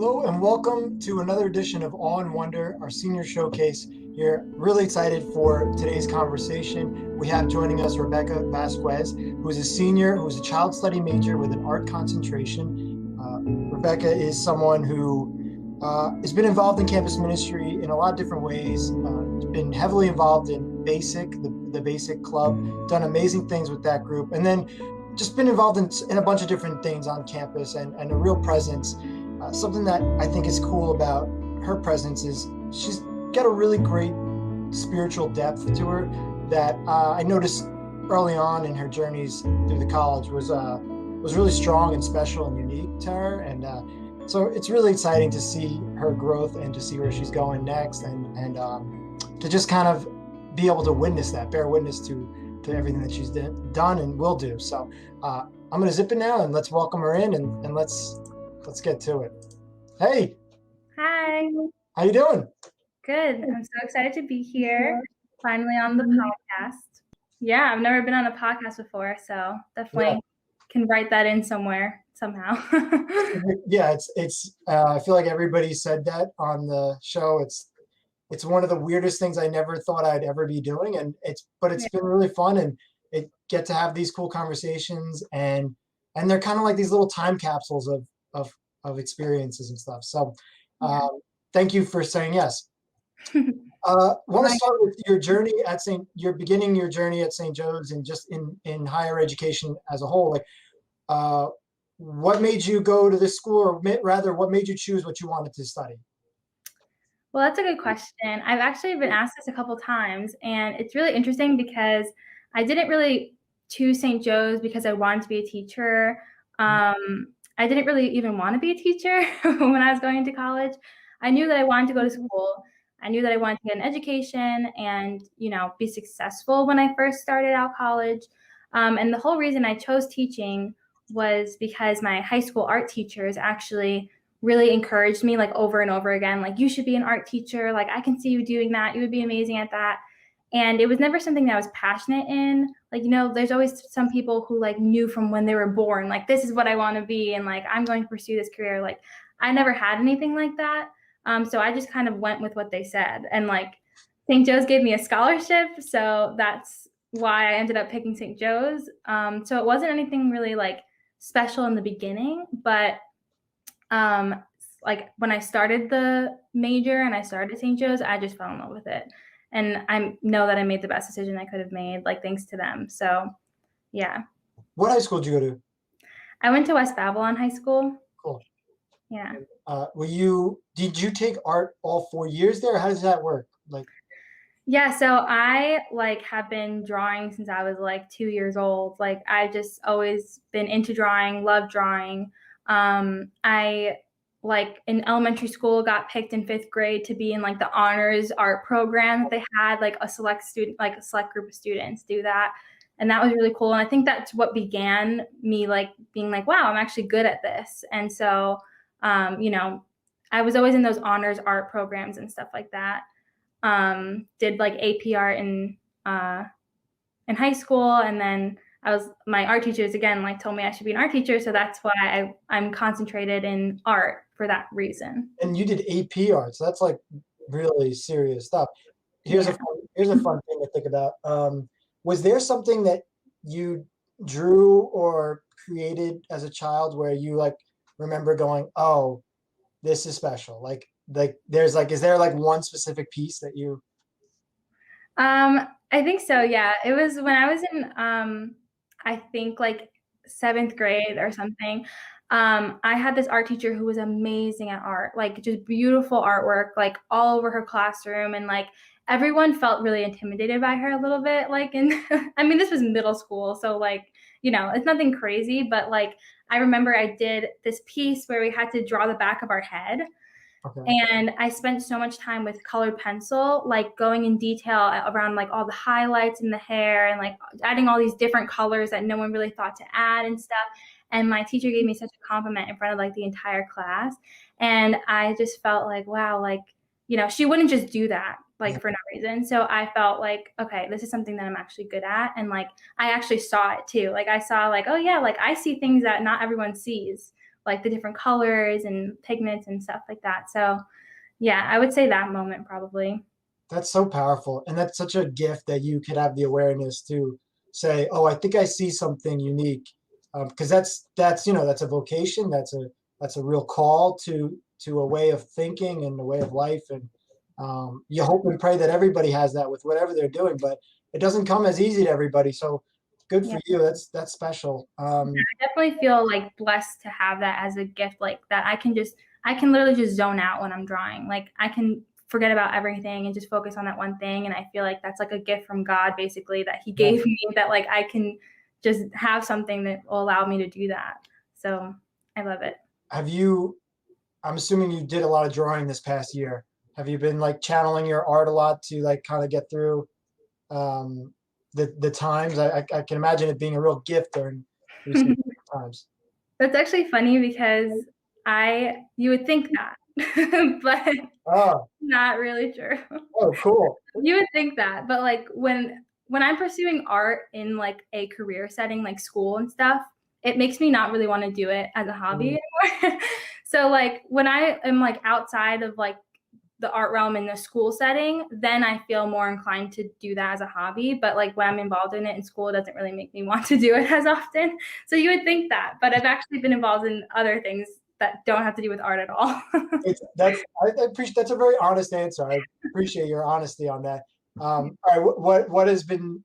Hello and welcome to another edition of Awe and Wonder, our senior showcase here. Really excited for today's conversation. We have joining us Rebecca Vasquez, who is a senior, who is a child study major with an art concentration. Rebecca is someone who has been involved in campus ministry in a lot of different ways. Has been heavily involved in BASIC, the BASIC Club, done amazing things with that group, and then just been involved in a bunch of different things on campus and a real presence. Something that I think is cool about her presence is she's got a really great spiritual depth to her that I noticed early on in her journeys through the college was really strong and special and unique to her. And so it's really exciting to see her growth and to see where she's going next and to just kind of be able to witness that, bear witness to everything that she's done and will do. So I'm going to zip it now and let's welcome her in and let's get to it. Hey. Hi. How you doing? Good. I'm so excited to be here, finally on the podcast. Yeah, I've never been on a podcast before, so definitely can write that in somewhere somehow. Yeah, it's. I feel like everybody said that on the show. It's one of the weirdest things I never thought I'd ever be doing, and it's been really fun, and it get to have these cool conversations, and they're kind of like these little time capsules of experiences and stuff. So thank you for saying yes. Want to start with your journey at you're beginning your journey at St. Joe's and just in higher education as a whole. Like, what made you go to this school, or rather, what made you choose what you wanted to study? Well, that's a good question. I've actually been asked this a couple times, and it's really interesting because I didn't really choose St. Joe's because I wanted to be a teacher. I didn't really even want to be a teacher when I was going to college. I knew that I wanted to go to school. I knew that I wanted to get an education and, be successful when I first started out college. And the whole reason I chose teaching was because my high school art teachers actually really encouraged me, like, over and over again, like, you should be an art teacher. Like, I can see you doing that. You would be amazing at that. And it was never something that I was passionate in. Like, there's always some people who, like, knew from when they were born, like, this is what I want to be, and, like, I'm going to pursue this career. Like, I never had anything like that. So I just kind of went with what they said. And, like, St. Joe's gave me a scholarship, so that's why I ended up picking St. Joe's. So it wasn't anything really, like, special in the beginning, but like, when I started the major and I started St. Joe's, I just fell in love with it. And I know that I made the best decision I could have made, like, thanks to them. So, yeah. What high school did you go to? I went to West Babylon High School. Cool. Yeah. Did you take art all 4 years there? How does that work? Like, yeah, so I, like, have been drawing since I was, like, 2 years old. Like, I've just always been into drawing, love drawing. I, like, in elementary school, got picked in 5th grade to be in, like, the honors art program that they had, like, a select group of students do that. And that was really cool. And I think that's what began me, like, being like, wow, I'm actually good at this. And so, I was always in those honors art programs and stuff like that. Did, like, AP art in high school, and then my art teachers, again, like, told me I should be an art teacher, so that's why I'm concentrated in art for that reason. And you did AP art, so that's, like, really serious stuff. Here's a fun thing to think about. Was there something that you drew or created as a child where you, like, remember going, oh, this is special? Like there's, like, is there, like, one specific piece that you? I think so. Yeah. It was when I was in, I think, like, 7th grade or something. I had this art teacher who was amazing at art, like, just beautiful artwork, like, all over her classroom. And, like, everyone felt really intimidated by her a little bit. Like, and I mean, this was middle school, so, like, it's nothing crazy, but, like, I remember I did this piece where we had to draw the back of our head. Okay. And I spent so much time with colored pencil, like, going in detail around, like, all the highlights in the hair and, like, adding all these different colors that no one really thought to add and stuff. And my teacher gave me such a compliment in front of, like, the entire class. And I just felt like, wow, like, she wouldn't just do that, like, for no reason. So I felt like, okay, this is something that I'm actually good at. And, like, I actually saw it too. Like, I saw, like, oh yeah, like, I see things that not everyone sees. like the different colors and pigments and stuff like that. So yeah, I would say that moment probably. That's so powerful. And that's such a gift that you could have the awareness to say, oh, I think I see something unique. Because that's, that's a vocation. That's a real call to a way of thinking and a way of life. And you hope and pray that everybody has that with whatever they're doing, but it doesn't come as easy to everybody. So good for Yeah. you. That's special. I definitely feel like blessed to have that as a gift, like that I can literally just zone out when I'm drawing. Like I can forget about everything and just focus on that one thing. And I feel like that's like a gift from God, basically, that he gave me, that like I can just have something that will allow me to do that. So I love it. I'm assuming you did a lot of drawing this past year. Have you been like channeling your art a lot to like kind of get through the times? I can imagine it being a real gift during recent times. That's actually funny because you would think that, but not really true. Oh, cool. You would think that, but like when I'm pursuing art in like a career setting, like school and stuff, it makes me not really want to do it as a hobby anymore. So like when I am like outside of like the art realm in the school setting, then I feel more inclined to do that as a hobby. But like when I'm involved in it in school, it doesn't really make me want to do it as often. So you would think that, but I've actually been involved in other things that don't have to do with art at all. I appreciate, that's a very honest answer. I appreciate your honesty on that. All right, what's been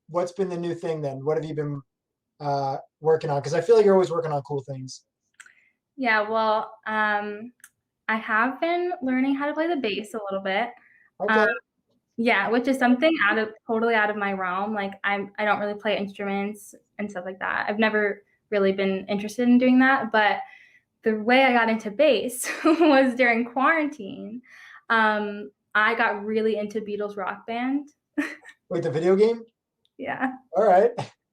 the new thing then? What have you been working on? Because I feel like you're always working on cool things. Yeah, well, I have been learning how to play the bass a little bit. Okay. Yeah, which is something totally out of my realm. Like I don't really play instruments and stuff like that. I've never really been interested in doing that. But the way I got into bass was during quarantine. I got really into Beatles Rock Band. Wait, the video game? Yeah. All right.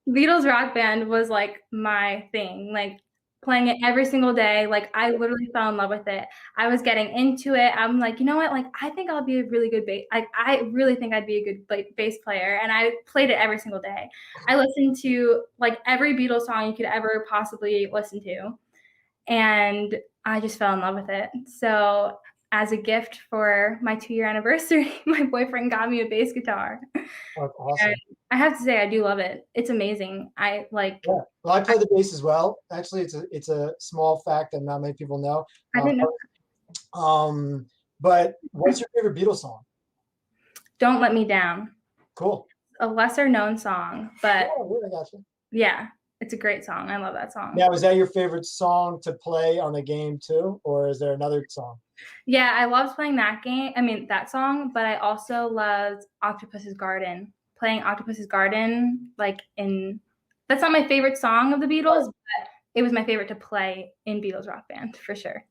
Beatles Rock Band was like my thing. Like playing it every single day. Like I literally fell in love with it. I was getting into it. I'm like, you know what? Like I think I'll be a really good bass. I really think I'd be a good bass player. And I played it every single day. I listened to like every Beatles song you could ever possibly listen to. And I just fell in love with it. So as a gift for my 2-year anniversary, my boyfriend got me a bass guitar. That's awesome. And I have to say, I do love it. It's amazing. Yeah. Well, I play the bass as well. Actually, it's a small fact that not many people know. I didn't know. But what's your favorite Beatles song? Don't Let Me Down. Cool. A lesser known song, but I got you. Yeah, it's a great song. I love that song. Now, is that your favorite song to play on the game too, or is there another song? Yeah, I loved playing that song, but I also loved Octopus's Garden. Playing Octopus's Garden, that's not my favorite song of the Beatles, but it was my favorite to play in Beatles Rock Band for sure.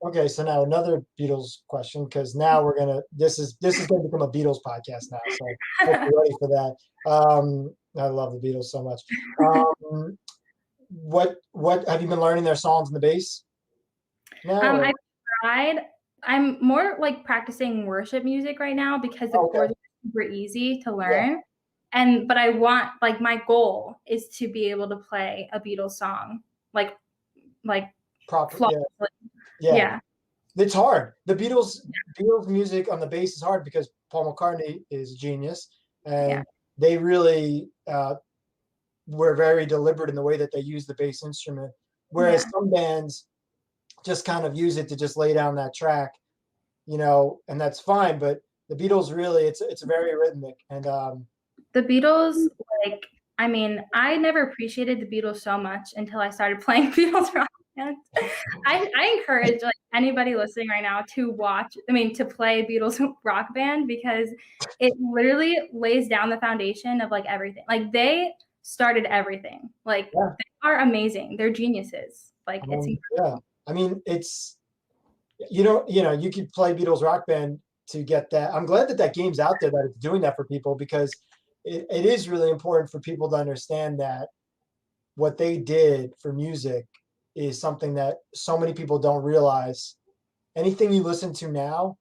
Okay, so now another Beatles question, because now this is going to become a Beatles podcast now, so hope you're ready for that. I love the Beatles so much. What have you been learning their songs in the bass? I've tried. I'm more like practicing worship music right now because the chords are super easy to learn. Yeah. But I want, like, my goal is to be able to play a Beatles song like properly. Yeah. It's hard. The Beatles music on the bass is hard because Paul McCartney is a genius, and they really were very deliberate in the way that they use the bass instrument. Whereas some bands just kind of use it to just lay down that track, and that's fine. But the Beatles really, it's very rhythmic. And the Beatles, I never appreciated the Beatles so much until I started playing Beatles Rock Band. I encourage anybody listening right now to play Beatles Rock Band, because it literally lays down the foundation of like everything. Like they started everything. They are amazing. They're geniuses. It's incredible. Yeah. I mean, it's, you could play Beatles Rock Band to get that. I'm glad that game's out there, that it's doing that for people, because it is really important for people to understand that what they did for music is something that so many people don't realize. Anything you listen to now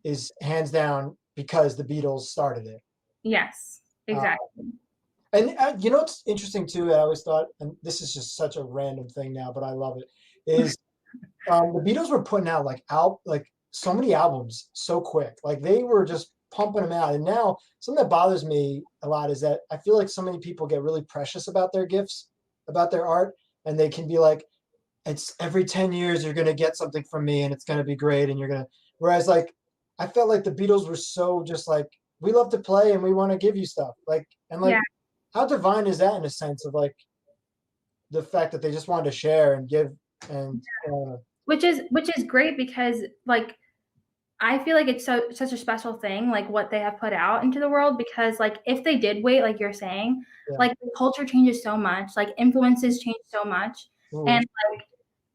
is hands down because the Beatles started it. Yes, exactly. And you know what's interesting too? I always thought, and this is just such a random thing now, but I love it. Is the Beatles were putting out like so many albums so quick. Like they were just pumping them out. And now something that bothers me a lot is that I feel like so many people get really precious about their gifts, about their art, and they can be like, it's every 10 years you're gonna get something from me and it's gonna be great and you're gonna whereas like I felt like the Beatles were so just like we love to play and we want to give you stuff. Like and like Yeah. how divine is that in a sense of like the fact that they just wanted to share and give and Which is great because like I feel like it's such a special thing, like what they have put out into the world, because like if they did wait, like you're saying, yeah. like the culture changes so much, like influences change so much. Ooh, And like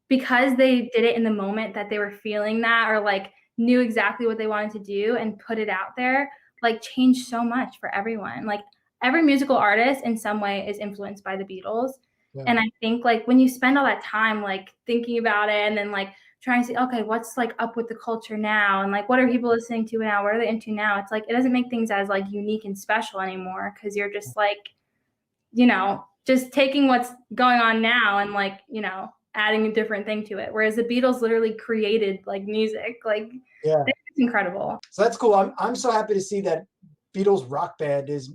because they did it in the moment that they were feeling that, or like knew exactly what they wanted to do and put it out there, like changed so much for everyone. Like every musical artist in some way is influenced by the Beatles. yeah. And I think like when you spend all that time like thinking about it and then like trying to see, okay, what's like up with the culture now, and like what are people listening to now, what are they into now, it's like it doesn't make things as like unique and special anymore, because you're just like, just taking what's going on now and like, adding a different thing to it. Whereas the Beatles literally created like music, like Yeah. it's incredible. So that's cool. I'm so happy to see that Beatles rock band is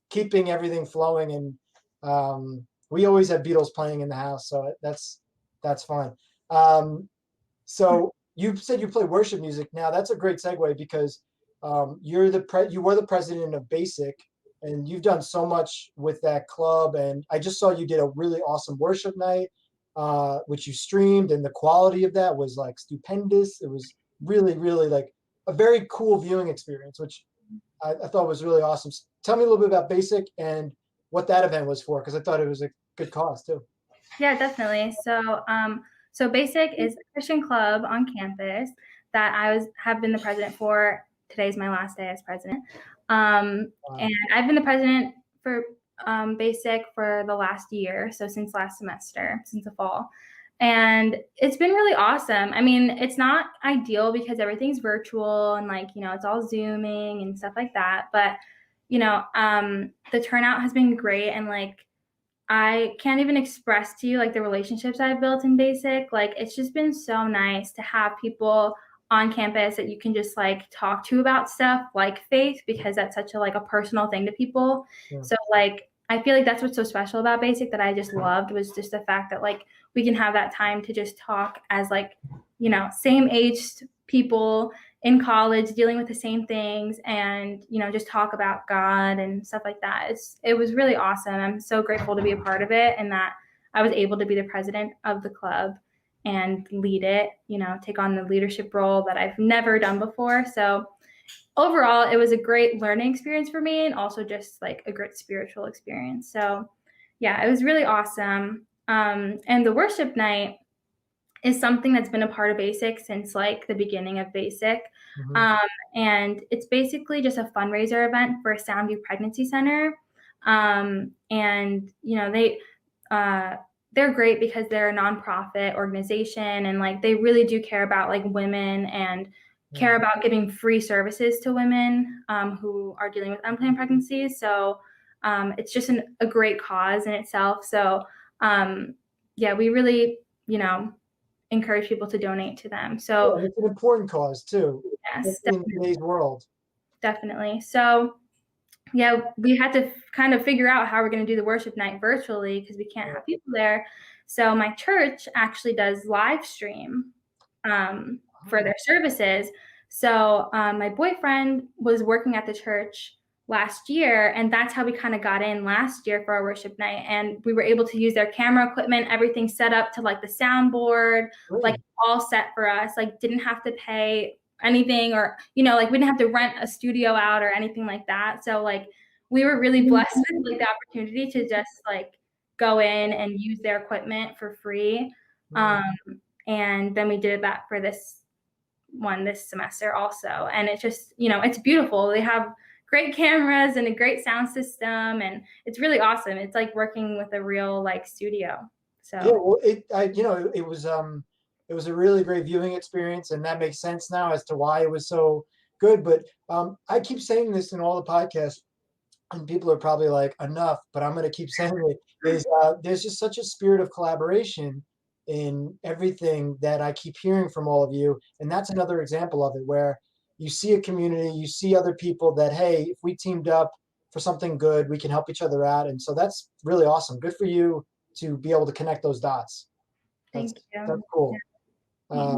keeping everything flowing and we always have Beatles playing in the house, so that's fun. So you said you play worship music. Now that's a great segue because you were the president of Basic, and you've done so much with that club. And I just saw you did a really awesome worship night, which you streamed, and the quality of that was like stupendous. It was really, really like a very cool viewing experience, which I thought was really awesome. Tell me a little bit about Basic and what that event was for, because I thought it was a good cause too. Yeah, definitely. So Basic is a Christian club on campus that have been the president for. Today's my last day as president, and I've been the president for Basic for the last year, so since last semester, since the fall, and it's been really awesome. I mean, it's not ideal because everything's virtual and like it's all Zooming and stuff like that, but the turnout has been great, and like I can't even express to you like the relationships I've built in Basic. Like it's just been so nice to have people on campus that you can just like talk to about stuff like faith, because that's such a like a personal thing to people. Yeah. So like I feel like that's what's so special about Basic that I just loved, was just the fact that like we can have that time to just talk as like, same aged people in college dealing with the same things, and just talk about God and stuff like that. It was really awesome. I'm so grateful to be a part of it, and that I was able to be the president of the club and lead it, take on the leadership role that I've never done before. So overall, it was a great learning experience for me, and also just like a great spiritual experience. So yeah, it was really awesome. And the worship night is something that's been a part of Basic since like the beginning of Basic. Mm-hmm. And it's basically just a fundraiser event for Soundview Pregnancy Center. And they're great because they're a nonprofit organization, and like they really do care about like women, and care about giving free services to women who are dealing with unplanned pregnancies. So it's just a great cause in itself. So we really, encourage people to donate to them. So yeah, it's an important cause too. yes, In today's world. definitely. So yeah, we had to kind of figure out how we're going to do the worship night virtually because we can't have people there. So my church actually does live stream for their services. So my boyfriend was working at the church last year, and that's how we kind of got in last year for our worship night. And we were able to use their camera equipment, everything set up to like the soundboard, like all set for us, like didn't have to pay anything, or like we didn't have to rent a studio out or anything like that. So like we were really blessed with like the opportunity to just like go in and use their equipment for free. And then we did that for this semester also, and it's just it's beautiful. They have great cameras and a great sound system, and it's really awesome. It's like working with a real like studio. So yeah, well, it was a really great viewing experience, and that makes sense now as to why it was so good. But I keep saying this in all the podcasts. and people are probably like, enough, but I'm going to keep saying it, is there's just such a spirit of collaboration in everything that I keep hearing from all of you. And that's another example of it, where you see a community, you see other people that, hey, if we teamed up for something good, we can help each other out. And so that's really awesome. Good for you to be able to connect those dots. Thank you. That's cool. Yeah.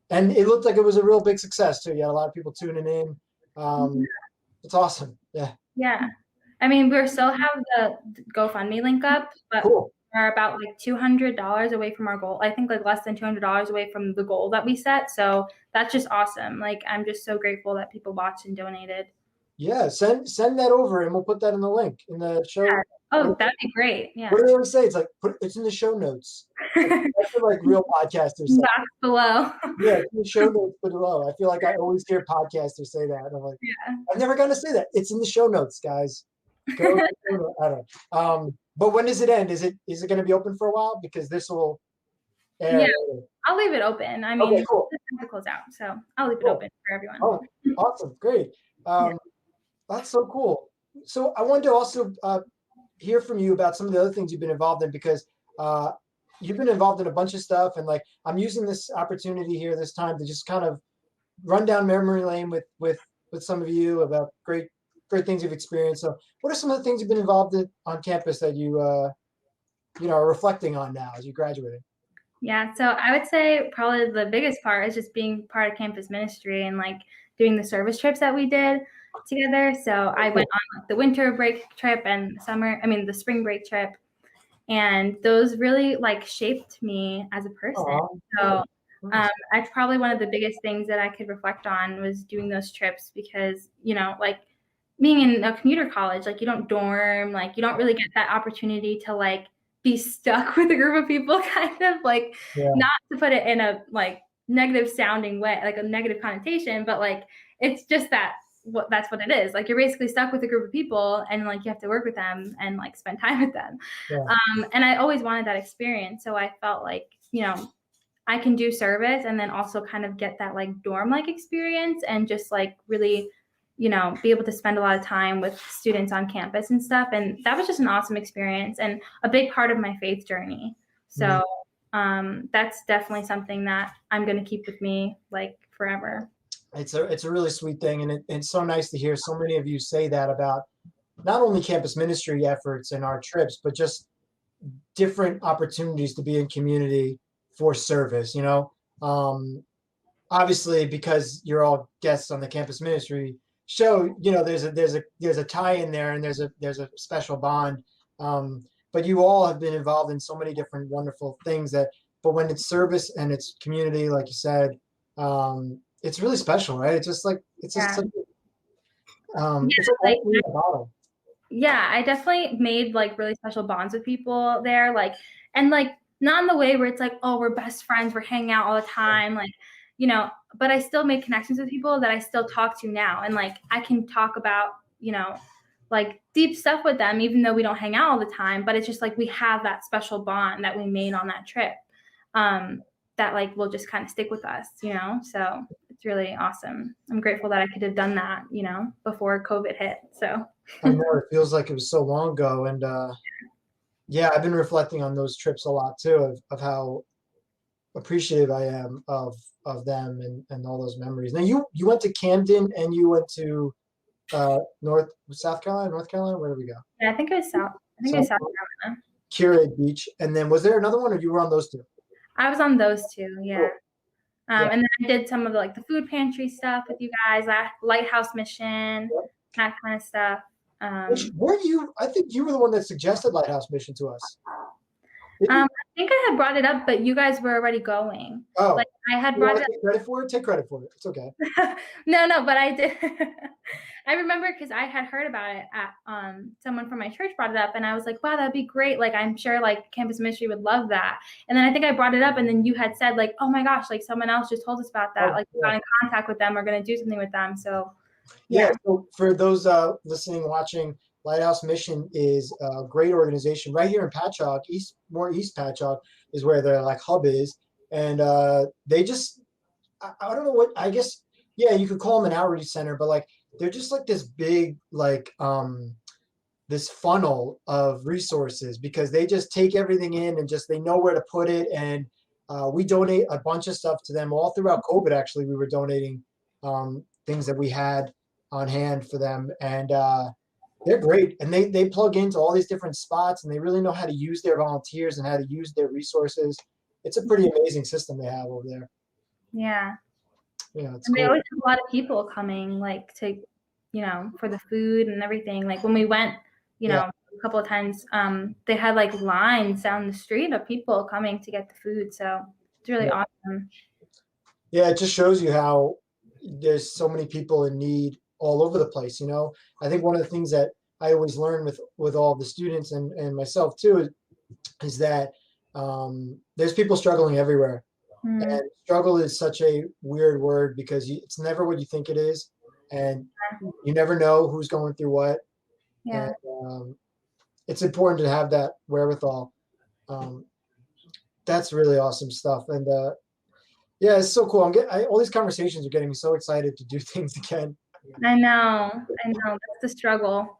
And it looked like it was a real big success too. You had a lot of people tuning in. It's awesome. Yeah. Yeah. I mean, we still have the GoFundMe link up, but Cool. we're about like $200 away from our goal. I think like less than $200 away from the goal that we set. So that's just awesome. Like, I'm just so grateful that people watched and donated. Yeah, send that over, and we'll put that in the link in the show. Yeah. Oh, that'd be great. Yeah. What do they always say? It's like, it's in the show notes. That's what, like, real podcasters say. Box below. Yeah, it's in the show notes below. I feel like I always hear podcasters say that. And I'm like, Yeah. I've never gotten to say that. It's in the show notes, guys. Go, I don't know. But when does it end? Is it going to be open for a while? Because this will air. Yeah, I'll leave it open. I mean, okay, cool. it's time to close out, so I'll leave it open for everyone. Oh, awesome. Great. That's so cool. So I wanted to also hear from you about some of the other things you've been involved in, because you've been involved in a bunch of stuff, and like, I'm using this opportunity here this time to just kind of run down memory lane with some of you about great things you've experienced. So what are some of the things you've been involved in on campus that you are reflecting on now as you graduated? Yeah, so I would say probably the biggest part is just being part of campus ministry and like doing the service trips that we did together. So I went on the winter break trip and the spring break trip, and those really like shaped me as a person. So that's probably one of the biggest things that I could reflect on, was doing those trips, because, like, being in a commuter college, like, you don't dorm, like, you don't really get that opportunity to like be stuck with a group of people, kind of like, not to put it in a like negative sounding way, like a negative connotation, but like, it's just that's what it is. Like, you're basically stuck with a group of people, and like, you have to work with them and like spend time with them. And I always wanted that experience. So I felt like, I can do service and then also kind of get that like dorm like experience, and just like really, be able to spend a lot of time with students on campus and stuff. And that was just an awesome experience and a big part of my faith journey. So that's definitely something that I'm going to keep with me like forever. It's a really sweet thing. And it's so nice to hear so many of you say that about not only campus ministry efforts and our trips, but just different opportunities to be in community for service. Obviously, because you're all guests on the campus ministry show, there's a tie in there, and there's a special bond. But you all have been involved in so many different wonderful things but when it's service and it's community, like you said, it's really special, right? It's just like, it's just it's like a bottle. Yeah, I definitely made like really special bonds with people there, like, and like, not in the way where it's like, oh, we're best friends, we're hanging out all the time, like, but I still make connections with people that I still talk to now, and like, I can talk about, like deep stuff with them, even though we don't hang out all the time. But it's just like, we have that special bond that we made on that trip, that like will just kind of stick with us, so it's really awesome. I'm grateful that I could have done that, before COVID hit. So I know it feels like it was so long ago. And yeah, I've been reflecting on those trips a lot too, of how appreciative I am of them and all those memories. Now you went to Camden, and you went to North Carolina. Where did we go? Yeah, I think it was South Carolina. Curate Beach. And then was there another one, or you were on those two? I was on those two, yeah. Cool. And then I did some of the food pantry stuff with you guys, Lighthouse Mission, that kind of stuff. Weren't you? I think you were the one that suggested Lighthouse Mission to us. I think I had brought it up, but you guys were already going. Oh, like I had brought it up. Take credit for it. Take credit for it. It's okay. No, but I did. I remember because I had heard about it at someone from my church brought it up, and I was like, wow, that'd be great. Like, I'm sure like campus ministry would love that. And then I think I brought it up, and then you had said like, oh my gosh, like someone else just told us about that. Like, we got in contact with them. We're gonna do something with them. So yeah. So for those listening, watching, Lighthouse Mission is a great organization right here in Patchogue. East Patchogue is where their like hub is, and they just I don't know what, I guess, yeah, you could call them an outreach center, but like they're just like this big like this funnel of resources because they just take everything in and just they know where to put it. And we donate a bunch of stuff to them all throughout COVID. Actually, we were donating things that we had on hand for them, and they're great. And they plug into all these different spots, and they really know how to use their volunteers and how to use their resources. It's a pretty amazing system they have over there. Yeah. Yeah, it's And they cool. always have a lot of people coming, like to, for the food and everything. Like when we went, Yeah. a couple of times, they had like lines down the street of people coming to get the food. So it's really awesome. Yeah, it just shows you how there's so many people in need all over the place. I think one of the things that I always learn with all the students and myself too is that there's people struggling everywhere. And struggle is such a weird word because it's never what you think it is, and you never know who's going through what. Yeah. And it's important to have that wherewithal. That's really awesome stuff. And yeah, it's so cool. All these conversations are getting me so excited to do things again. I know. That's the struggle.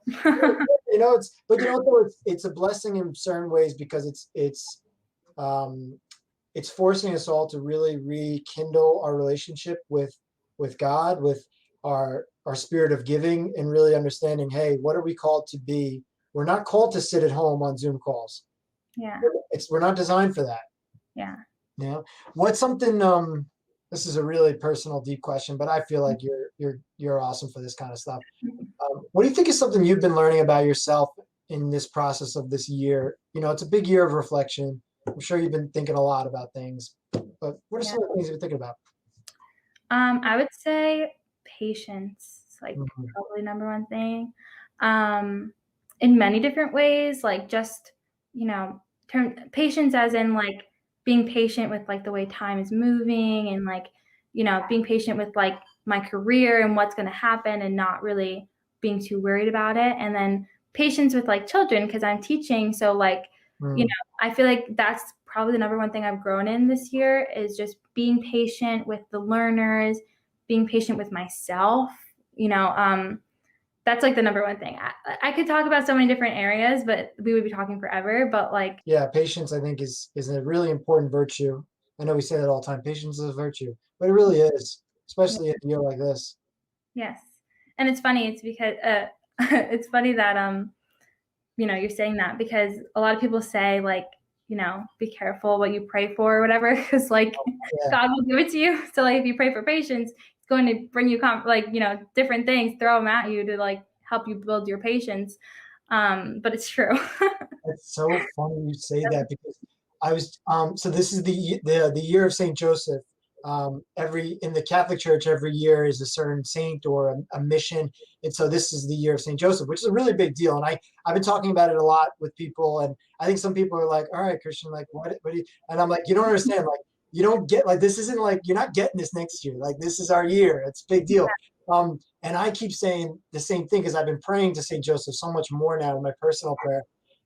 It's a blessing in certain ways because it's forcing us all to really rekindle our relationship with God, with our spirit of giving, and really understanding, hey, what are we called to be? We're not called to sit at home on Zoom calls. Yeah. We're not designed for that. Yeah. What's something? This is a really personal, deep question, but I feel like you're awesome for this kind of stuff. What do you think is something you've been learning about yourself in this process of this year? It's a big year of reflection. I'm sure you've been thinking a lot about things, but what are some of the things you've been thinking about? I would say patience is like probably number one thing. In many different ways, like just, patience as in like being patient with like the way time is moving and like, being patient with like my career and what's going to happen and not really being too worried about it. And then patience with like children because I'm teaching. So like, I feel like that's probably the number one thing I've grown in this year is just being patient with the learners, being patient with myself. That's like the number one thing. I could talk about so many different areas, but we would be talking forever. But like, yeah, patience I think is a really important virtue. I know we say that all the time. Patience is a virtue, but it really is, especially in a year like this. Yes, and it's funny. It's because it's funny that you're saying that because a lot of people say like, be careful what you pray for or whatever, because like God will give it to you. So like if you pray for patience, it's going to bring you different things, throw them at you to like help you build your patience. But it's true. It's so funny you say that because I was so this is the year of Saint Joseph. In the Catholic Church every year is a certain saint or a mission, and so this is the year of Saint Joseph, which is a really big deal. And I've been talking about it a lot with people, and I think some people are like, "All right, Christian, like what do you?" And I'm like, "You don't understand. Like you don't get like this isn't like you're not getting this next year. Like this is our year. It's a big deal." And I keep saying the same thing because I've been praying to Saint Joseph so much more now in my personal prayer,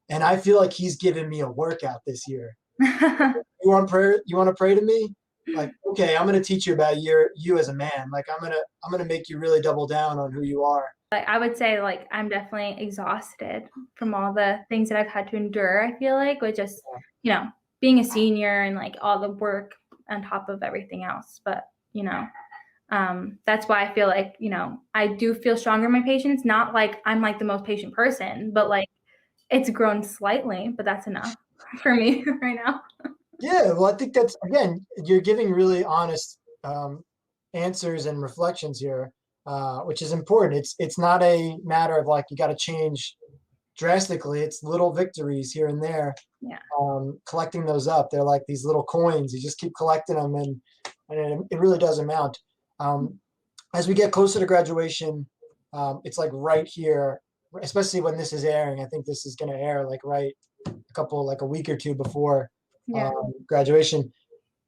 and I feel like he's given me a workout this year. You want prayer? You want to pray to me? Like, okay, I'm going to teach you about you as a man. Like, I'm going to make you really double down on who you are. Like, I would say like I'm definitely exhausted from all the things that I've had to endure. I feel like with just being a senior and like all the work on top of everything else. But that's why I feel like I do feel stronger in my patience. Not like I'm like the most patient person, but like it's grown slightly. But that's enough for me right now. Yeah, well, I think that's again, you're giving really honest answers and reflections here, which is important. It's not a matter of like you got to change drastically. It's little victories here and there. Yeah. Collecting those up, they're like these little coins. You just keep collecting them, and it really does amount. As we get closer to graduation, it's like right here, especially when this is airing. I think this is going to air like right a week or two before graduation.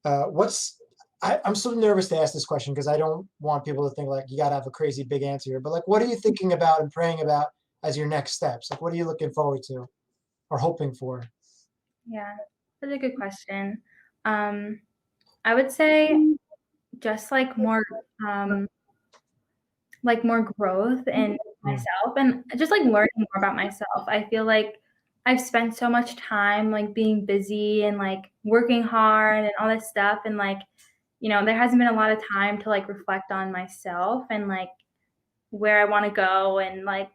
I'm so nervous to ask this question because I don't want people to think like you got to have a crazy big answer here. But like, what are you thinking about and praying about as your next steps? Like, what are you looking forward to or hoping for? Yeah, that's a good question. I would say just like more growth and myself and just like learning more about myself. I feel like I've spent so much time like being busy and like working hard and all this stuff, and like, you know, there hasn't been a lot of time to like reflect on myself and like where I want to go and like,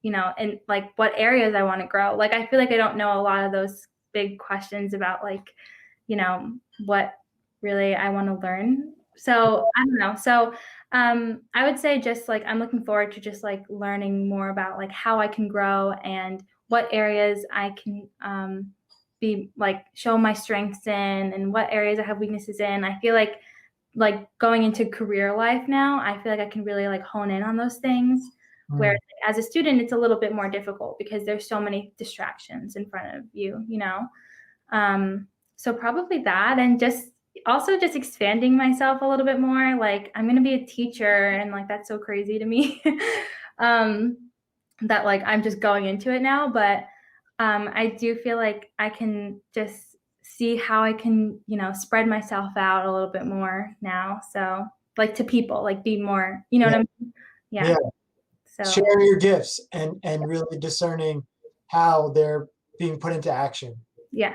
you know, and like what areas I want to grow. Like I feel like I don't know a lot of those big questions about like, you know, what really I want to learn. So I don't know. So I would say just like I'm looking forward to just like learning more about like how I can grow and what areas I can be like show my strengths in and what areas I have weaknesses in. I feel like going into career life now, I feel like I can really like hone in on those things. Where as a student, it's a little bit more difficult because there's so many distractions in front of you, you know? So probably that, and just also just expanding myself a little bit more. Like I'm going to be a teacher, and like, that's so crazy to me. That like, I'm just going into it now, but I do feel like I can just see how I can, you know, spread myself out a little bit more now. So like to people, like be more, you know what I mean? Yeah. So sharing your gifts and really discerning how they're being put into action. Yeah,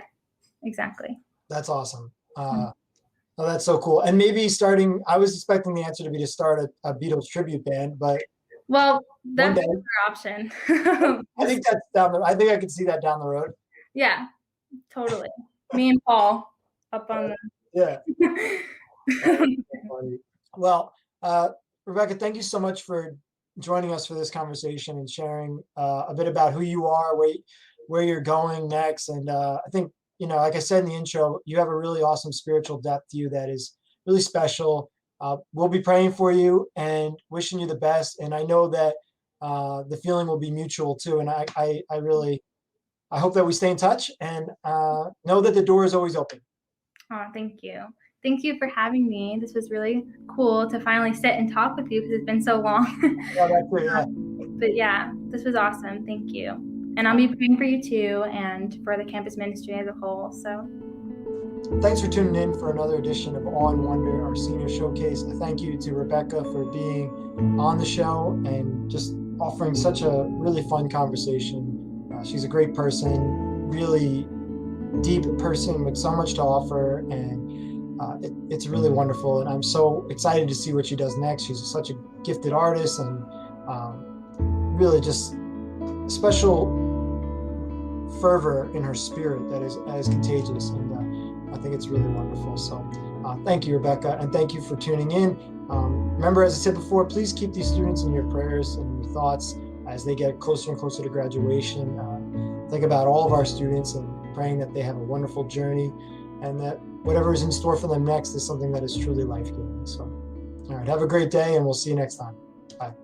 exactly. That's awesome. Oh, that's so cool. And maybe starting, I was expecting the answer to be to start a Beatles tribute band, but well, that's another option. I think that's I think I could see that down the road. Yeah, totally. Me and Paul up on the Well, Rebecca, thank you so much for joining us for this conversation and sharing a bit about who you are, where you're going next. And I think, you know, like I said in the intro, you have a really awesome spiritual depth to you that is really special. We'll be praying for you and wishing you the best. And I know that the feeling will be mutual too. And I really, I hope that we stay in touch and know that the door is always open. Oh, thank you. Thank you for having me. This was really cool to finally sit and talk with you because it's been so long. Yeah, that's it, yeah. But yeah, this was awesome. Thank you. And I'll be praying for you too and for the campus ministry as a whole. So thanks for tuning in for another edition of Awe and Wonder, our senior showcase. Thank you to Rebecca for being on the show and just offering such a really fun conversation. She's a great person, really deep person with so much to offer, and it's really wonderful. And I'm so excited to see what she does next. She's such a gifted artist and really just special fervor in her spirit that is contagious. And I think it's really wonderful. So thank you, Rebecca, and thank you for tuning in. Remember, as I said before, please keep these students in your prayers and your thoughts as they get closer and closer to graduation. Think about all of our students and praying that they have a wonderful journey and that whatever is in store for them next is something that is truly life-giving. So, all right, have a great day, and we'll see you next time. Bye.